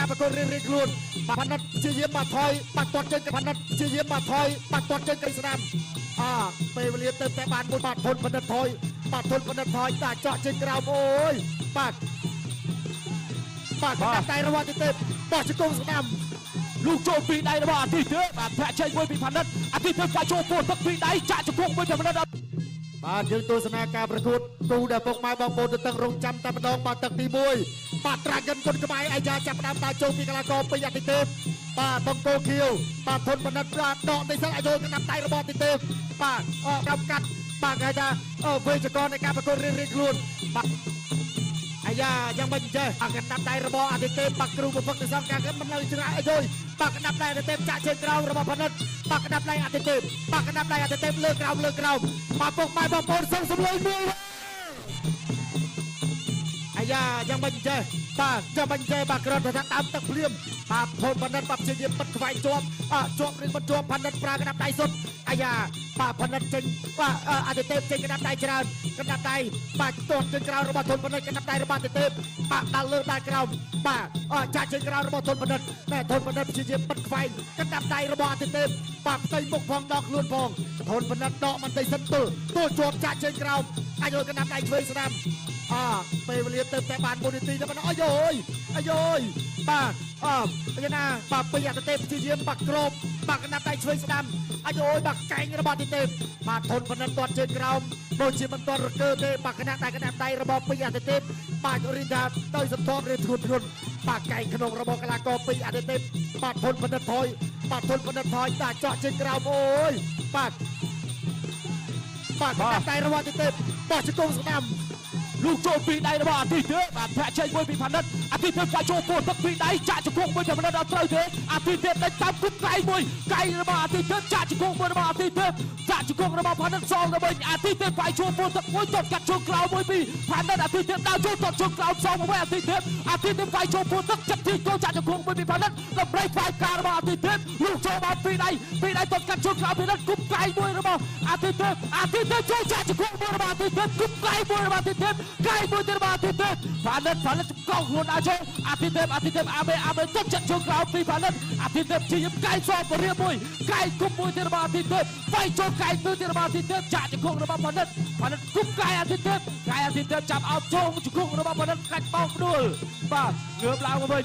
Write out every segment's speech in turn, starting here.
การประกวดเรียงล้วนมาพันนัดเชียร์มาถอยปัดตอดเจนกับพันนัดเชียร์มาถอยปัดตอดเจนกับสนามไปเรียนเติมแต่บานบนบาดทนพันนัดถอยบาดทนพันนัดถอยตาเจาะเจนกราวโอ้ยปาดกันได้ระหว่างเต็มบอลจะโกงสนามลูกโจมปีได้ระหว่างที่เธอบาดแผลเชยมวยปีพันนัดอาทิตย์เธอฝ่ายโจมปวดทักปีได้จะโกงมวยปีพันนัดบาดยึงตัวสนาการประกวดตูเดปกไม้บางโบนตึงรงจำตามดองบาดตักตีมวยบาดตรากันคนกระไม้ไอยาจับดำตาโจมปีกลากรปีอาทิตย์เต็มบาดบังโกคิวบาดทนพันนัดบาดดอกในสลายโยนกันนำไตระบอดเต็มบาดดำกัดบาดไอจาเวชกรในการประกวดเรียงล้วนไอยายังไม่เจอปากกันนับได้ระบออาทิตย์เต็มปากกรูบุพกในสังกัดมันเลยชนะไอโยยปากกันนับได้เต็มจ่าเชิงกราวระบอพันนัดปากกันนับได้อาทิตย์เต็มปากกันนับได้อาทิตย์เต็มเลิกกราวมาปกไม้บอลโอนส่งสมเลยมือไอยายังไม่เจอปากยังไม่เจอปากกระโดดทางตามตะเพียมปากพลพันนัดปากเฉียบปัดไฟจวบจวบริมจวบพันนัดปลากันนับได้สุดไอยาปากพันนัดเจงว่าอาทิตย์เต็มเจงกันนับได้เจริญกันนับได้ปากตัวเจงกราวระบอทนพันนัดกันนับได้ระบอเต็มปากดันเลือดได้กราวปากจ่าเจงกราวระบอทนพันนัดแต่ทนพันนัดเฉียบปัดไฟกันนับได้ระบออาทิตย์เต็มปากไตบกพองดอกล้วนพองทนพันนัดดอกมันได้สันตัวจวบจ่าเจงกราวอายุกันนับได้ช่วยสนามไปเรียนเติมแต่บานบนตีแล้วมันโยยปากพญานาปากประหยัดเต็มที่เยี่ยมปากกรบปากกันนับได้ช่วยสนามโยยปากแกงระบาดเต็มมาทนพนันตัวเชิงกราวโดยชีมันตัวเกอร์เตปากกันนับได้ระบาดประหยัดเต็มปากรินดาโดยสมทบเรียนทุนปากไก่ขนมระบาดกลากรประหยัดเต็มปากทนพนันถอยปากทนพนันถอยตาเจาะเชิงกราวโอ้ยปากกันนับได้ระบาดเต็มปากจะโกงสนามลูกโจมปีได้ระบาดที่เธอบาดแผลเชยมวยปีพันนัดอาทิตย์เธอฝ่ายโจมปวดทักปีได้จะโกงมวยปีพันนัดเอาเตยเธออาทิตย์เธอได้ตามกุ๊กไก่มวยไก่ระบาดอาทิตย์เธอจะโกงมวยระบาดอาทิตย์เธอจะโกงระบาดพันนัดซองระเบิดอาทิตย์เธอฝ่ายโจมปวดทักมวยตดกัดโชว์กล่าวมวยปีพันนัดอาทิตย์เธอดาวโจมตดโชว์กล่าวซองมาไว้อาทิตย์เธอฝ่ายโจมปวดทักจับที่โกงจะโกงมวยปีพันนัดลำไรฝ่ายการระบาดอาทิตย์เธอลูกโจมปีได้ตดกัดโชว์กล่าวปีนั้นกุ๊กไก่มวยระบาดอาทิตย์เธอโจจะโกงมวยระบาดอาทิตย์เธอกุ๊กไก่มวยระบาดอาทิตย์เธอไก่มวยระบาดอาทิตย์เธอพันนัดกล้องล้วนอาโจอาทิตย์เธออาเบต้นจัดโชว์กล่าวปีพันนัดอาทิตย์เธอชี้ยิ้มไก่ซองเรียบมวยไก่กุ๊กมวยระบาดอาทิตย์เธอไฟโจไก่มวยระบาดอาทิตย์เธอจะโกงระบาดพันนัดกุ๊กไก่อาทิตย์เธอจับเอาโจจะโกงระบาดพันนัดกัดป้องด้วยป้าเงือบลาวมาเป็น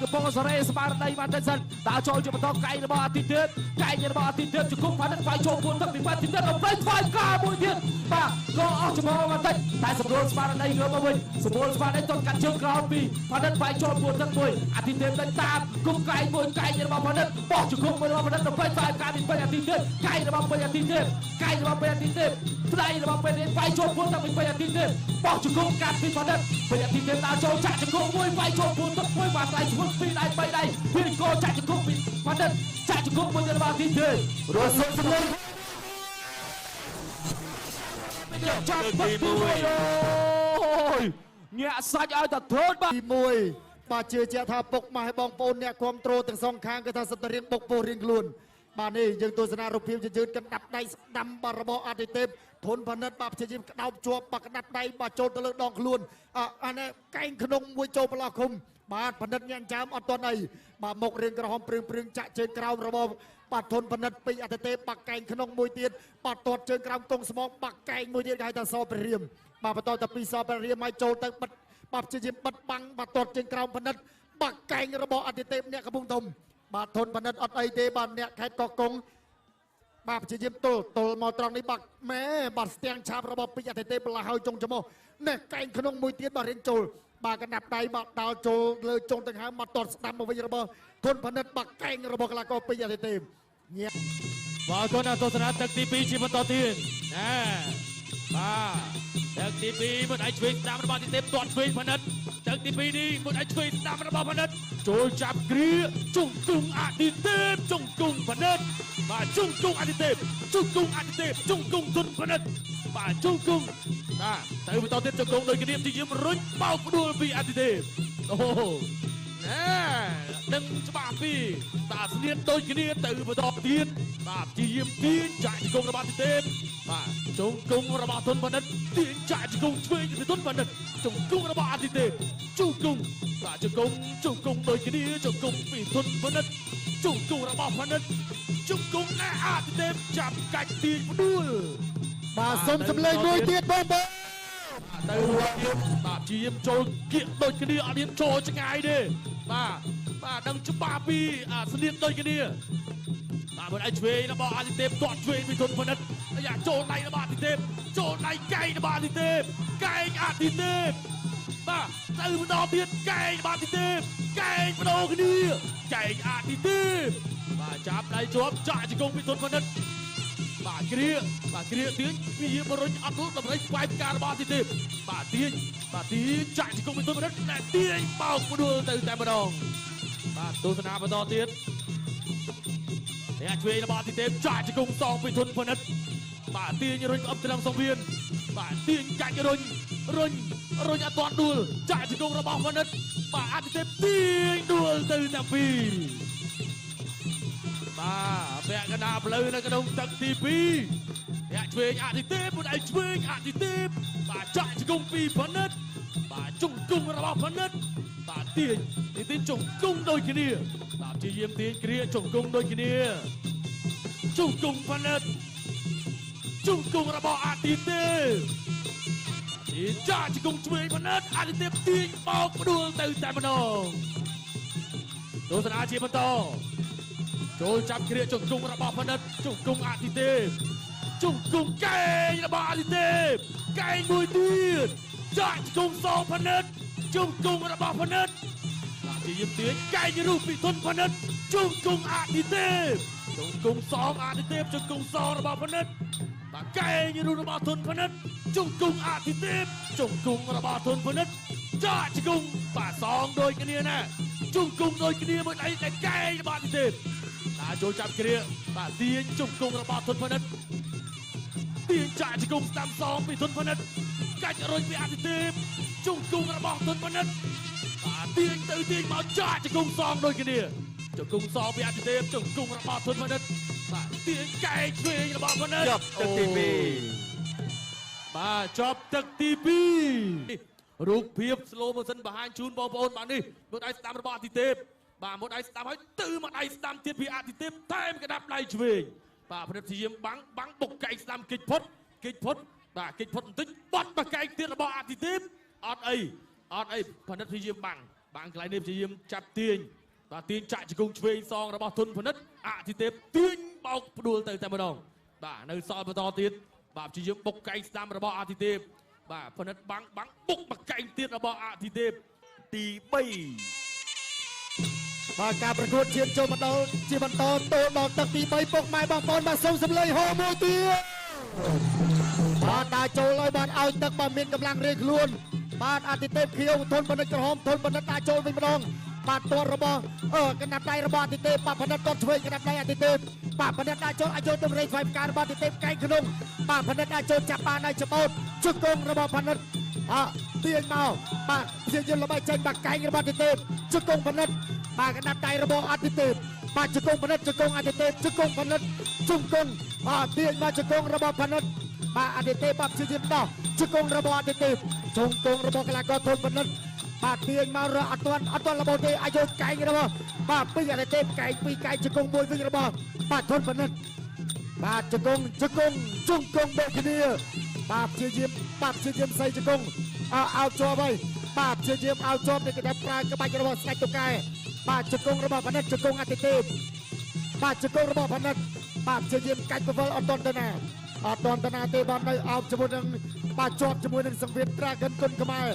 กับพงศเรศมาในมันเต้นสันตาโจจะมาท้องไก่ระบาดอาทิตย์เธอไก่ระบาดอาทิตย์เธอจะโกงพันนัดไฟโจปวดทั้งปีพันอาทิตย์เธอเอาไปไฟกล้ามวยเทียนป้าก็เอาจะมองมาเต้นแต่สมบูรณ์มาในเงือบมาเป็นสมบูรณ์มาในต้นกัดเชือกกราวปีพันนัดไฟโจปวดทั้งมวยอาทิตย์เธอได้ตามกุ๊กไก่มวยไก่ระบาดพันนัดบอกจะโกงระบาดพันนัดเอาไปไฟการบินไปอาทิตย์เธอไก่ระบาดไปอาทิตย์เธอไก่ระบาดไปอาทิตย์เธอไก่ระบาดไปไฟโจปวดทั้งปีไปอาทิตย์เธอบอกจะโกงการบินพันนัดไปอาทิตย์เธอตาโจจะโกงมวยไฟโจปวดทั้งมวยมาไกลชุดปีได้ไปได้พี่โกจะโกงปีพันนัดจะโกงมวยระบาดอาทิตย์เธอรถส่งสมเลยจับตีมวยเนี่ยสัญญาแต่โทษบ้าตีมวยป่าเชื่อเจ้าท่าปกมาให้บองโปนเนี่ยความโตถึงสองข้างก็ท่าสตรีนปกโปเรียงล้วนบ้านนี้ยังตัวสนารูปพิมพ์จะยืนกันดับในดำบาระบออาทิเต็มทนพนัดบาปเชี่ยมดาวจัวปักนัดในบาโจตะลึงดองล้วนอันนี้ไก่ขนมมวยโจปลาคมบาดพนัดยันจามอันตัวในบาหมกเรียงกระหอมปรึงจะเชิญกราวระบอบปัดทนพนัดปีอาทิเต็มปักไก่ขนมมวยเตียนปัดตอดเชิญกราวตรงสมองปักไก่มวยเตียนไก่ตาซอไปเรียมบาปตอดตะปีซอไปเรียมไม่โจตั้งบาปเชี่ยมปัดบังบาตอดเชิญกราวพนัดปักไก่ระบอบอาทิเต็มเนี่ยกระพุ้งทมบาทนพนัดอัดไอเตบานเนี่ยแค่กอกงบาปเชี่ยมโตมอตรองในบักแม่บาดเตียงชาระบอบปีอาทิเต็มปลาเฮาจงจมเนี่ยไก่ขนมมวยเตียนบาเรียนโจบากันนับได้บาดาวโจเลยจงตั้งหามาตอดสนามมาวิระบทนพนัดบักไก่ระบอบกลากรปีอาทิเต็มเนี่ยว่าคนอาตัวสนาตึกตีปีชิมันต่อทีนนะมาตึกตีปีมันไอช่วยตามระบาดที่เต็มตอดช่วยพนัดตึกตีปีนี้มันไอช่วยตามระบาดพนัดโจจับเกลียจุงจุงอาทิเต็มจุงจุงพนัดมาจุงจุงอาทิเต็มจุงจุงอาทิเต็มจุงจุงทุนพนัดมาจุงจุงนะแต่ไปต่อเต็มจุงจุงโดยกระเดียมที่ยิ้มรุ่นเป้าดูปีอาทิเต็มโอ้โหดึงฉบับปีตาเสียนโดยกระเดียมตื่นไปต่อเตียนตาที่ยิ้มตีนจ่ายกงระบาดเต็มมาจงกงระบาดทนพนัดตีนจ่ายกงช่วยกันทนพนัดจงกงระบาดเต็มจุงกง បាទជង្គង់ដូចគ្នាជង្គង់ពីធុនផនិតជង្គង់របស់ផនិតជង្គង់ណាអាទិទេពចាប់កាច់ទាញផ្ដួលបាទសុំសម្លេងមួយទៀតបងទៅទៀតបាទជាយាមចូលគៀកដូចគ្នាអត់មានចូលឆ្ងាយទេបាទដឹងច្បាស់ពីស្នៀតដូចគ្នាបាទមិនឲ្យឆ្វេងរបស់អាទិទេពគាត់ឆ្វេងពីធុនផនិតយ៉ាចូលដៃរបស់អាទិទេពចូលដៃកែងរបស់អាទិទេពកែងអាទិទេពបាទទៅម្ដងទៀតកែងរបស់អាទិទេពកែងបដូរគ្នាកែងអាទិទេពបាទចាប់ដៃជាប់ចាក់ជង្គង់ពីធុនផនិតបាទគ្រាទាញវាបរុញអត់រួចដើម្បីស្វែងការរបស់អាទិទេពបាទទាញចាក់ជង្គង់ពីធុនផនិតតែទាញបោកផ្ដួលទៅតែម្ដងបាទទស្សនាបន្តទៀតអ្នកឆ្វេងរបស់អាទិទេពចាក់ជង្គង់សងពីធុនផនិតបាទទាញរុញអប់ត្រឹមសង្វៀនបាទទាញកាច់រុញអត់ទាន់ដួលចាក់ជង្គង់របស់ផនិតបាទអាទិទេពទាញដួលទៅតែពីរបាទពាក់កណ្ដាលផ្លូវនៅក្នុងទឹកទី2អ្នកឆ្វេងអាទិទេពមិនឲ្យឆ្វេងអាទិទេពបាទចាក់ជង្គង់ពីផនិតបាទជង្គង់របស់ផនិតបាទទាញជង្គង់ដូចគ្នាបាទព្យាយាមទាញគ្រាជង្គង់ដូចគ្នាជង្គង់ផនិតជង្គង់របស់អាទិទេពចាក់ជង្គង់ឆ្វេងផនិតអាទិទេពទាញបោកផ្ដួលទៅតែម្ដងទស្សនាជាបន្តចូលចាប់គ្រាជង្គង់របស់ផនិតជង្គង់អាទិទេពជង្គង់កែងរបស់អាទិទេពកែងមួយទៀតចាក់ជង្គង់សងផនិតជង្គង់របស់ផនិតបាទជាយាមទាញកែងរូបពីធុនផនិតជង្គង់អាទិទេពជង្គង់សងអាទិទេពជង្គង់សងរបស់ផនិតបាទកែងរូបរបស់ធុនផនិតជង្គង់អាទិទេពជង្គង់របស់ធុនផនិតចាក់ជង្គង់បាទសងដូចគ្នាណាជង្គង់ដូចគ្នាមួយដៃតែកែងរបស់អាទិទេពចូលចាប់គ្រាបាទទាញជង្គង់របស់ធុនផនិតទាញចាក់ជង្គង់ស្ដាំសងពីធុនផនិតកាច់រុញពីអាទិទេពជង្គង់របស់ធុនផនិតបាទទាញទៅទាញមកចាក់ជង្គង់សងដូចគ្នាជង្គង់សងពីអាទិទេពជង្គង់របស់ធុនផនិតបាទទាញកែងឆ្វេងរបស់ផនិតចប់ទឹកទី2បាទចប់ទឹកទី2រូបភាព slow motion បង្ហាញជូនបងប្អូនបាទនេះមួយដៃស្ដាំរបស់អាទិទេពបាទមួយដៃស្ដាំហើយទៅមួយដៃស្ដាំទៀតពីអាទិទេពតែមកដាប់ដៃឆ្វេងបាទផនិតព្យាយាមបាំងបុកកែងស្ដាំគេចផុតបាទគេចផុតបន្តិចបាត់បកែងទៀតរបស់អាទិទេពអត់អីផនិតព្យាយាមបាំងកន្លែងនេះព្យាយាមចាប់ទាញបាទទាញចាក់ជង្គង់ឆ្វេងសងរបស់ធុនផនិតអាទិទេពទាញបោកផ្ដួលទៅតែម្ដងបាទនៅសល់បន្តទៀតបាទព្យាយាមបុកកែងស្ដាំរបស់អាទិទេពបាទផនិតបាំងបុកបកែងទៀតរបស់អាទិទេពទី3បាទការប្រកួតឈានចូលមកដល់ជាបន្តទៅដល់ទឹកទី3ពុកម៉ែបងប្អូនបាទសូមសម្លេងហោមួយទៀតបាទដាក់ចូលឲ្យបាទឲ្យទឹកបាទមានកម្លាំងរៀងខ្លួនបាទអាទិទេពខៀវធុនផនិតក្រហមធុនផនិតដាក់ចូលវិញម្ដងបាទទាត់របស់កណ្ដាប់ដៃរបស់អាទិទេពបាទផនិតទាត់ឆ្វេងកណ្ដាប់ដៃអាទិទេពបាទផនិតដាក់ចូលឲ្យចូលទៅរែកស្វែងការរបស់អាទិទេពកែងក្នុងបាទផនិតដាក់ចូលចាប់បានឲ្យច្បោតជង្គង់របស់ផនិតទាញមកបាទព្យាយាមល្បីចេញបាទកែងរបស់អាទិទេពជង្គង់ផនិតបាទកណ្ដាប់ដៃរបស់អាទិទេពបាទជង្គង់ផនិតជង្គង់អាទិទេពជង្គង់ផនិតជង្គង់ទាញមកជង្គង់របស់ផនិតបាទអាទិទេពបាទព្យាយាមដោះជង្គង់របស់អាទិទេពជង្គង់របស់កីឡាករធុនផនិតបាទទាញមករកអត់ទាន់របស់ទេអាយុកែងរបស់បាទពីអាទិទេពកែងពីកែងជង្គង់មួយវិញរបស់បាទធុនផនិតបាទជង្គង់ដូចគ្នាបាទព្យាយាមស្អីជង្គង់អោតជាប់ហើយបាទព្យាយាមអោតជាប់នេះគេប្រើក្បាច់របស់ស្ដេចតុកែបាទជង្គង់របស់ផនិតជង្គង់អាទិទេពបាទជង្គង់របស់ផនិតបាទព្យាយាមកាច់ពវល់អត់ទាន់ទៅណាទេបាទនៅអោបជាមួយនឹងបាទជាប់ជាមួយនឹងសង្វៀន Dragon គុណខ្មែរ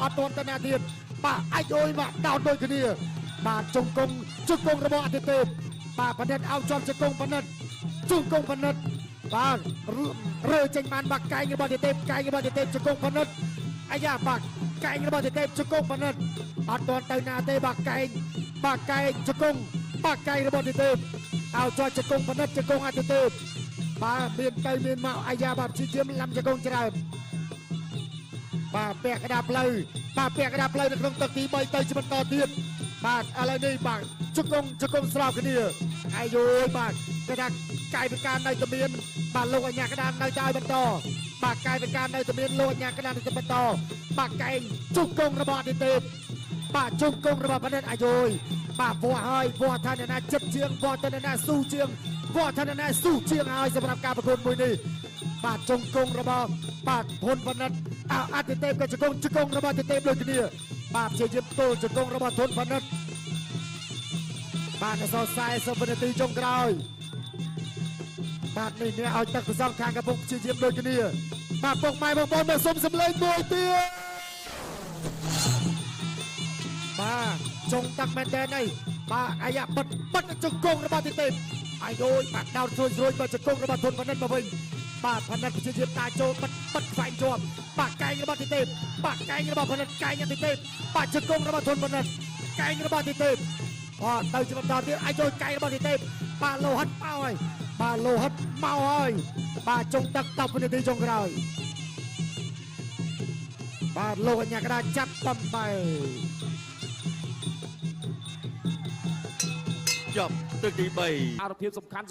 អត់ទាន់ទៅណាទៀតបាទអាចអុយបាទដោតដូចគ្នាបាទជង្គង់របស់អាទិទេពបាទផនិតអោបជាប់ជង្គង់ផនិតជង្គង់ផនិតបាទរើចេញបានបាទកែងរបស់អាទិទេពជង្គង់ផនិតអាយ៉ាបាទកែងរបស់អាទិទេពជង្គង់ផនិតអត់ទាន់ទៅណាទេបាទកែងជង្គង់បាទកែងរបស់អាទិទេពអោបជាប់ជង្គង់ផនិតជង្គង់អាទិទេពបាទមានទៅមានមកអាយ៉ាបាទព្យាយាមឡាំជង្គង់ច្រើនបាទពាក់កណ្ដាលផ្លូវនៅក្នុងទឹកទី3ទៅជាបន្តទៀតបាទឥឡូវនេះបាទជង្គង់ស្របគ្នាអាយយបាទគេថាកាយវិការនៅតែមានបាទលោកអញ្ញាកណ្ដាលនៅតែឲ្យបន្តបាទកាយវិការនៅតែមានលោកអញ្ញាកណ្ដាលនៅតែបន្តបាទកែងជង្គង់របស់អាទិទេព បាទជង្គង់របស់បណ្ឌិតអាយុយបាទវត្តហើយវត្តថានណាចិត្តជាងវត្តថានណាស៊ូជាងវត្តថានណាស៊ូជាងហើយសម្រាប់ការប្រកួតមួយនេះបាទជង្គង់របស់បាទហ៊ុនបណ្ឌិតអតិទេពក៏ជង្គង់របស់អតិទេពដូចគ្នាបាទព្យាយាមទល់ជង្គង់របស់ហ៊ុនបណ្ឌិតបាទនៅសល់40វិនាទីចុងក្រោយបាទនេះអ្នកឲ្យទឹកប្រសងខាងកំពុងព្យាយាមដូចគ្នាបាទពុកម៉ែបងប្អូនមកសុំសម្លេងមួយទៀតបាទចុងតាក់មែនតែនអីបាទអាយ៉ាបិទជង្គង់របស់ទីទេពអាយយបាទដោតស្រួយបាទជង្គង់របស់ធនបណ្ឌិតមកវិញបាទបណ្ឌិតព្យាយាមតាចូលបិទខ្វែងជាប់បាទកែងរបស់ទីទេពបាទកែងរបស់បណ្ឌិតកែងទីទេពបាទជង្គង់របស់ធនបណ្ឌិតកែងរបស់ទីទេពអូទៅជាបន្តទៀតអាយយកៃរបស់ទីទេពបាទលោហិតមកហើយបាទលោហិតមកហើយបាទចុងទឹក10វិនាទីចុងក្រោយបាទលោកអញ្ញាក្តារចាប់បំបីចប់ទឹកទី3អារភាពសំខាន់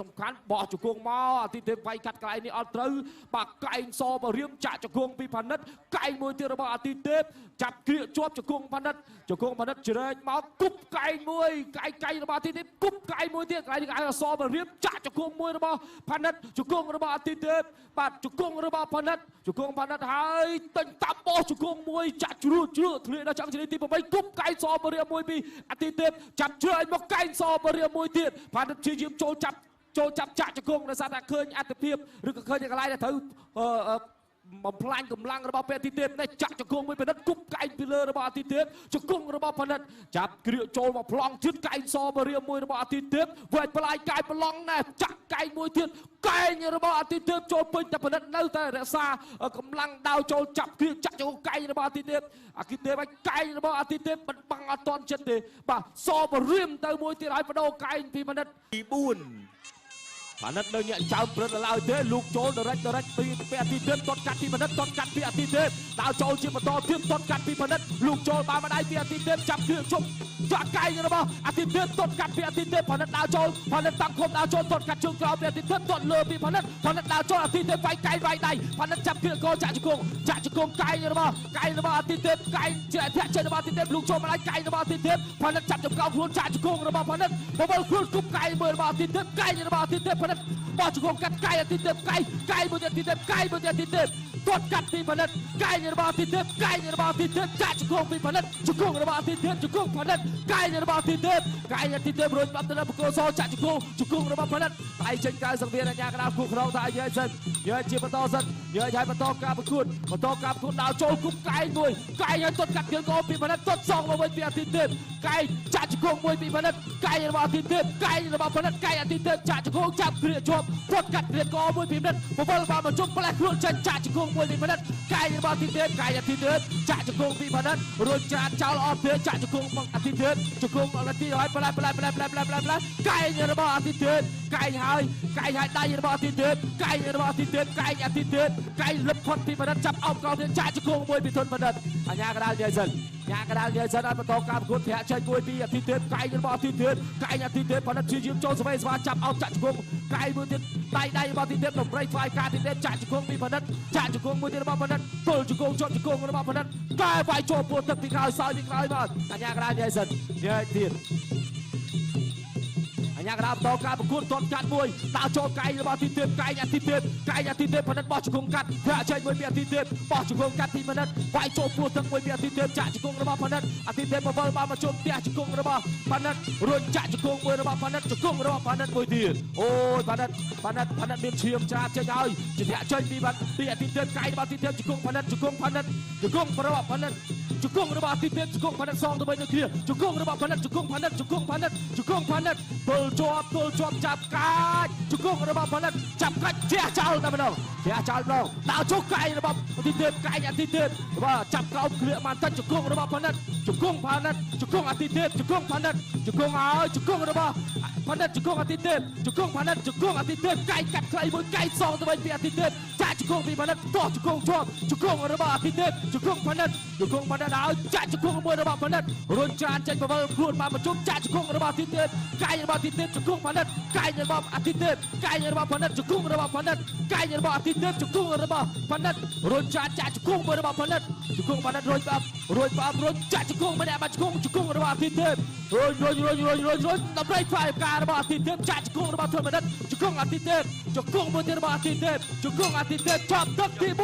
បោះជង្គង់មកអាទិទេពវាយកាត់កន្លែងនេះអត់ត្រូវបាទកែងសបរៀមចាក់ជង្គង់ពីផានិតកែងមួយទៀតរបស់អាទិទេពចាប់គ្រាកជាប់ជង្គង់ផានិតជ្រែកមកគប់កែងមួយកែងរបស់អាទិទេពគប់កែងមួយទៀតកន្លែងនេះឲ្យសបរៀមចាក់ជង្គង់មួយរបស់ផានិតជង្គង់របស់អាទិទេពបាទជង្គង់របស់ផានិតហើយទិញតាប់បោះជង្គង់មួយចាក់ជ្រួធ្លាក់ដល់ចង្កេទី8គប់កែងសបរៀមមួយពីអាទិទេពចាប់ជ្រែកមកកែងសបរៀមមួយទៀតផានិតព្យាយាមចូលចាប់ចាក់ជង្គង់ដោយសារតែឃើញអត្តភាពឬក៏ឃើញកន្លែងដែលត្រូវបំផ្លាញកម្លាំងរបស់អាទិទេពនេះចាក់ជង្គង់មួយផានិតគប់កែងពីលើរបស់អាទិទេពជង្គង់របស់ផានិតចាប់គ្រាកចូលមកប្លង់ជិតកែងសបរៀមមួយរបស់អាទិទេពវាយប្លាយកាយប្លង់ណែចាក់កែងមួយទៀតកែងរបស់អាទិទេពចូលពេញតែផានិតនៅតែរក្សាកម្លាំងដាវចូលចាប់គ្រាកចាក់ជង្គង់កែងរបស់អាទិទេពឲ្យកែងរបស់អាទិទេពមិនបាំងអត់តន់ចិត្តទេបាទសបរៀមទៅមួយទៀតឲ្យបដូរកែងពីផានិតទី4ផានិតនៅញាក់ចៅព្រឹត្តឡើយទេលោកចូលដរិចពីអាទិទេពតកាត់ពីផានិតតកាត់ពីអាទិទេពដើរចូលជាបន្តទៀតតកាត់ពីផានិតលោកចូលបានម្ដាយពីអាទិទេពចាប់គ្រឿងជប់ចាក់កែងរបស់អាទិទេពតកាត់ពីអាទិទេពផានិតដើរចូលផានិតតាំងខុបដើរចូលតកាត់ជើងក្រោមពីអាទិទេពតលើពីផានិតដើរចូលអាទិទេពវាយកែងវាយដៃផានិតចាប់គ្រឿងកោចាក់ជង្គង់កែងរបស់អាទិទេពកែងជាធាក់ចេញរបស់អាទិទេពលោកចូលម្ដាយកែងរបស់អាទិទេពផានិតចាប់ចំកោខ្លួនចាក់ជង្គង់របស់ផានិតបបលខ្លួនគប់កែងមួយរបស់អាទិទេពកែងរបស់អាទិទេពផានិតបោះជង្គង់កាត់កែងអាទិទេពកែងមួយអាទិទេពកែងមួយអាទិទេពទាត់កាត់ពីផានិតកែងរបស់អាទិទេពចាក់ជង្គង់ពីផានិតជង្គង់របស់អាទិទេពជង្គង់ផានិតកែងរបស់អាទិទេពរួចបាត់ទៅបកគោសចាក់ជង្គង់របស់ផានិតតែចេញក្រៅសង្វៀនអាញាកណ្ដាលគូក្រោមថាយាយសិនយាយជាបន្តសិនយាយឲ្យបន្តការប្រកួតដើរចូលគប់កែងមួយកែងឲ្យទាត់កាត់ជើងកោពីផានិតទាត់សងមកវិញពីអាទិទេពកែងចាក់ជង្គង់មួយពីផានិតកែងរបស់អាទិទេពកែងរបស់ផានិតកែងអាទិទេពចាក់ជង្គង់ចាប់គ្រាកជាប់ទាត់កាត់គ្រាកកោមួយពីផានិតបបលបានមកជុំផ្លែខ្លួនចាក់ជង្គង់មួយពីផានិតកែងរបស់អាទិទេពចាក់ជង្គង់ពីផានិតរួចច្រានចោលអត់ទេចាក់ជង្គង់មកអាទិទេពជង្គង់អាទិទេពឲ្យផ្លែកែងរបស់អាទិទេពកែងឲ្យដៃរបស់អាទិទេពកែងរបស់អាទិទេពកែងអាទិទេពកែងលឹបផុតពីផានិតចាប់អោបកោទៀតចាក់ជង្គង់មួយពីធនផានិតអាញាកណ្ដាលយាយសិនឲ្យបន្តការប្រកួតធាក់ចេញមួយពីអាទិទេពកែងរបស់អាទិទេពផានិតជាយាមចូលស្វែងស្វាចាប់អោបចាក់ជង្គង់កែងមួយទៀតដៃរបស់អាទិទេពតម្រៃស្វាយការអាទិទេពចាក់ជង្គង់ពីផានិតចាក់ជង្គង់មួយទៀតរបស់ផានិតទល់ជង្គង់ជាប់ជង្គង់របស់ផានិតកែវាយចូលពោះទឹកពីក្រោយសោយពីក្រោយមកអាញាកណ្ដាលយាយសិនយាយទៀតអាញាកណ្ដាលបន្តការប្រកួតទាត់កាត់មួយដើរចូលកែងរបស់អាទិទេពកែងអាទិទេពផានិតបោះជង្គង់កាត់ធាក់ចេញមួយពីអាទិទេពបោះជង្គង់កាត់ពីផានិតវាយចូលពោះទឹកមួយពីអាទិទេពចាក់ជង្គង់របស់ផានិតអាទិទេពបវលបានមកជុំផ្ទះជង្គង់របស់ផានិតរួចចាក់ជង្គង់មួយរបស់ផានិតជង្គង់របស់ផានិតមួយទៀតអូយផានិតមានឈាមច្រាចេញហើយជាធាក់ចេញពីអាទិទេពកែងរបស់អាទិទេពជង្គង់ផានិតជង្គង់របស់ផានិតជង្គង់របស់អាទិទេពជង្គង់ផានិតសងទៅវិញនឹងគ្នាជង្គង់របស់ផានិតជង្គង់ផានិតទល់ជាប់ចាប់កាច់ជង្គង់របស់ផានិតចាប់កាច់ជះចោលតែម្ដងដល់ជុកកែងរបស់អាទិទេពកែងអាទិទេពបាទចាប់ក្រោមគ្រាកបានតែជង្គង់របស់ផានិតជង្គង់អាទិទេពជង្គង់ផានិតជង្គង់ឲ្យជង្គង់របស់ផានិតជង្គង់អាទិទេពជង្គង់ផានិតជង្គង់អាទិទេពកែងកាត់ខ្លីមួយកែងសងទៅវិញពីអាទិទេពចាក់ជង្គង់ពីផានិតតោះជង្គង់ជាប់ជង្គង់របស់អាទិទេពជង្គង់ផានិតឲ្យចាក់ជង្គង់មួយរបស់ផានិតរួចច្រានចេញបវលខ្លួនបានមកជុំចាក់ជង្គង់របស់អាទិទេពកែងរបស់អាទិទេព ទេពជង្គង់ផានិតកាយរបស់អាទិទេពកាយរបស់ផានិតជង្គង់របស់ផានិតកាយរបស់អាទិទេពជង្គង់របស់ផានិតរួចចាក់ជង្គង់របស់ផានិតជង្គង់ផានិតរួចបាប់រួចចាក់ជង្គង់ម្នាក់បាត់ជង្គង់របស់អាទិទេពរួចដើម្បីផ្សាយការរបស់អាទិទេពចាក់ជង្គង់របស់ធនផានិតជង្គង់អាទិទេពជង្គង់មួយទៀតរបស់អាទិទេពជង្គង់អាទិទេពចាប់ទឹកទី4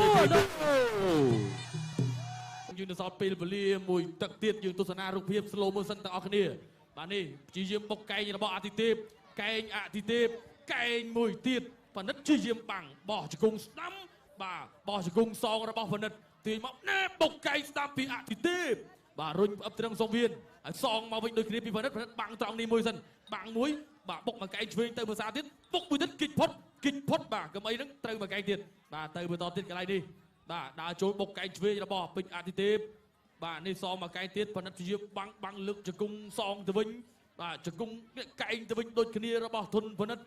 យើងនៅសល់ពេលវេលាមួយទឹកទៀតយើងទស្សនារូបភាព slow motion ទាំងអស់គ្នាបាទនេះព្យាយាមបុកកែងរបស់អាទិទេពកែងអាទិទេពកែងមួយទៀតផនិតព្យាយាមបាំងបោះជង្គង់ស្ដាំបាទបោះជង្គង់សងរបស់ផនិតទាញមកណែបុកកែងស្ដាំពីអាទិទេពបាទរុញផ្អឹបត្រឹមសងវៀនហើយសងមកវិញដូចគ្នាពីផនិតបាំងត្រង់នេះមួយសិនបាំងមួយបាទបុកមកកែងឆ្វេងទៅមើលសាទៀតបុកមួយទៀតគិចផុតបាទកុំអីហ្នឹងត្រូវមកកែងទៀតបាទទៅបន្តទៀតកន្លែងនេះបាទដើរចូលបុកកែងឆ្វេងរបស់ពេជ្រអាទិទេពបាទនេះសងមកកែងទៀតផនិតព្យាយាមបាំងលើកជង្គង់សងទៅវិញបាទជង្គង់កែងទៅវិញដូចគ្នារបស់ធនផនិត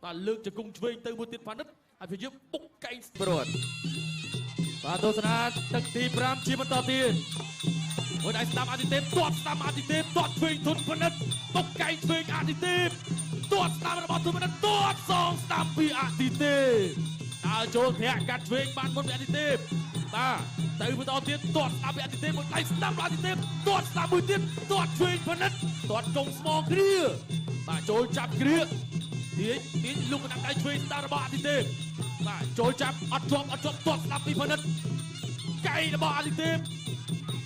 បាទលើកជង្គង់ឆ្វេងទៅមួយទៀតផនិតហើយព្យាយាមបុកកែងព្រួតបាទទស្សនាទឹកទី5ជាបន្តទៀតមួយដៃស្ដាំអាទិទេពទាត់ស្ដាំអាទិទេពទាត់ឆ្វេងធនផនិតបុកកែងឆ្វេងអាទិទេពទាត់ស្ដាំរបស់ធនផនិតទាត់សងស្ដាំពីអាទិទេពដើរចូលធាក់កាត់ឆ្វេងបានមុនពីអាទិទេពបាទទៅបន្តទៀតទាត់ស្ដាំពីអាទិទេពមួយដៃស្ដាំអាទិទេពទាត់ស្ដាំមួយទៀតទាត់ឆ្វេងផនិតទាត់កុំស្មងគ្រាបាទចូលចាប់គ្រាទាញលុកដាក់ដៃឆ្វេងស្ដាំរបស់អាទិទេពបាទចូលចាប់អត់ជាប់ទាត់ស្ដាំពីផនិតកែងរបស់អាទិទេព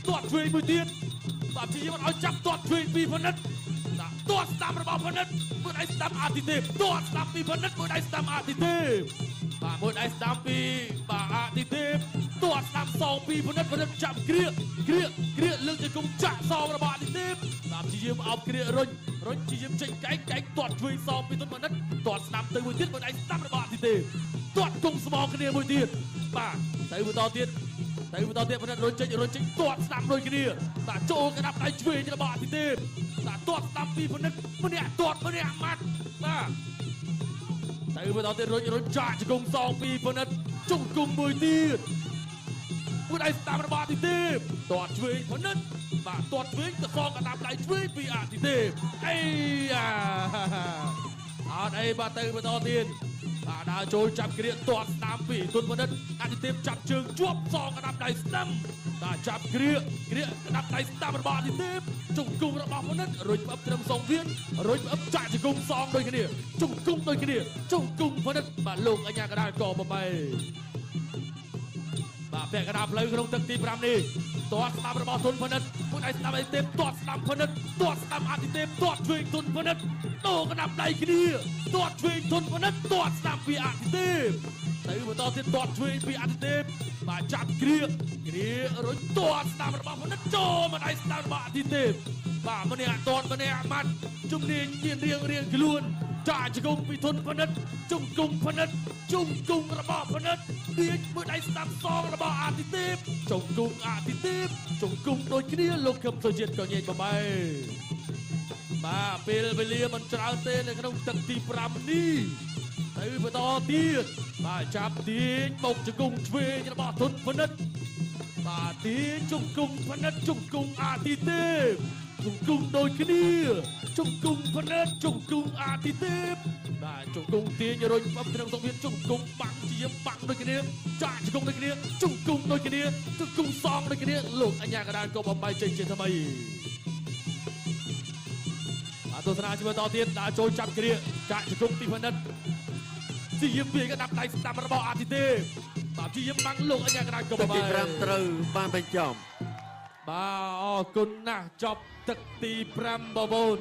ទាត់ឆ្វេងមួយទៀតបាទព្យាយាមឲ្យចាប់ទាត់ឆ្វេងពីផនិតទាត់ស្ដាំរបស់ផនិតមួយដៃស្ដាំអាទិទេពទាត់ស្ដាំពីផនិតមួយដៃស្ដាំអាទិទេពបាទមួយដៃស្ដាំពីបាទអាទិទេពទាត់ស្ដាំសងពីផនិតចាប់គ្រាលើកជង្គង់ចាក់សងរបស់អាទិទេពបាទព្យាយាមអោបគ្រារុញព្យាយាមចេញកែងទាត់ឆ្វេងសងពីទុនផនិតទាត់ស្ដាំទៅមួយទៀតមួយដៃស្ដាំរបស់អាទិទេពទាត់គុំស្មងគ្នាមួយទៀតបាទទៅបន្តទៀតផនិតរុញចេញទាត់ស្ដាំដូចគ្នាបាទចូលកណ្ដាប់ដៃឆ្វេងរបស់អាទិទេពបាទទាត់ស្ដាំពីផនិតម្នាក់ទាត់ម្នាក់ម៉ាត់បាទទៅបន្តទៀតរុញចាក់ជង្គង់សងពីផនិតជង្គង់មួយទៀតមួយដៃស្ដាំរបស់អាទិទេពទាត់ឆ្វេងផនិតបាទទាត់ឆ្វេងទៅសងកណ្ដាប់ដៃឆ្វេងពីអាទិទេពអីអត់អីបាទទៅបន្តទៀតបាទដើរចូលចាប់គ្រាទាត់ស្ដាំពីទុនផនិតអាទិទេពចាប់ជើងជាប់សងកណ្ដាប់ដៃស្ដាំបាទចាប់គ្រាកណ្ដាប់ដៃស្ដាំរបស់អាទិទេពជង្គង់របស់ផនិតរុញផ្អឹបត្រឹមសងវៀនរុញផ្អឹបចាក់ជង្គង់សងដូចគ្នាជង្គង់ដូចគ្នាជង្គង់ផនិតបាទលោកអញ្ញាកណ្ដាលកបបែបាទពាក់កណ្ដាលផ្លូវក្នុងទឹកទី5នេះទាត់ស្ដាំរបស់ទុនផនិតមួយដៃស្ដាំអាទិទេពទាត់ស្ដាំផនិតទាត់ស្ដាំអាទិទេពទាត់ឆ្វេងទុនផនិតដូរកណ្ដាប់ដៃគ្នាទាត់ឆ្វេងទុនផនិតទាត់ស្ដាំពីអាទិទេពទៅបន្តទៀតទាត់ឆ្វេងពីអាទិទេពបាទចាប់គ្រារុញទាត់ស្ដាំរបស់ផនិតចូលមកដៃស្ដាំរបស់អាទិទេពបាទម្នាក់ទាត់ម្នាក់ម៉ាត់ជំនាញមានរៀងខ្លួនចាក់ជង្គង់ពីទុនផនិតជង្គង់ផនិតជង្គង់របស់ផនិតទាញមួយដៃស្ដាំសងរបស់អាទិទេពជង្គង់អាទិទេពជង្គង់ដូចគ្នាលោកខឹមសុជាតិក៏ញែកបបែបាទពេលវេលាមិនច្រើនទេនៅក្នុងទឹកទី5នេះទៅបន្តទៀតបាទចាប់ទាញបុកជង្គង់ឆ្វេងរបស់ទុនផនិតបាទទាញជង្គង់ផនិតជង្គង់អាទិទេពជង្គង់ដូចគ្នាជង្គង់ផនិតជង្គង់អាទិទេពបាទជង្គង់ទាញរុញផ្អឹបត្រឹមសងវៀនជង្គង់បាំងជាបាំងដូចគ្នាចាក់ជង្គង់ដូចគ្នាជង្គង់ដូចគ្នាជង្គង់សងដូចគ្នាលោកអញ្ញាកណ្ដាលក៏បំបីចេញជាថ្មីទស្សនាជាបន្តទៀតដើរចូលចាប់គ្រាចាក់ជង្គង់ពីផនិតជាយាមវាកណ្ដាប់ដៃស្ដាំរបស់អាទិទេពបាទជាយាមបាំងលោកអញ្ញាកណ្ដាលក៏បំបីទឹកទី5ត្រូវបានបញ្ចប់បាទអរគុណណាស់ចប់ទឹកទី5បងប្អូន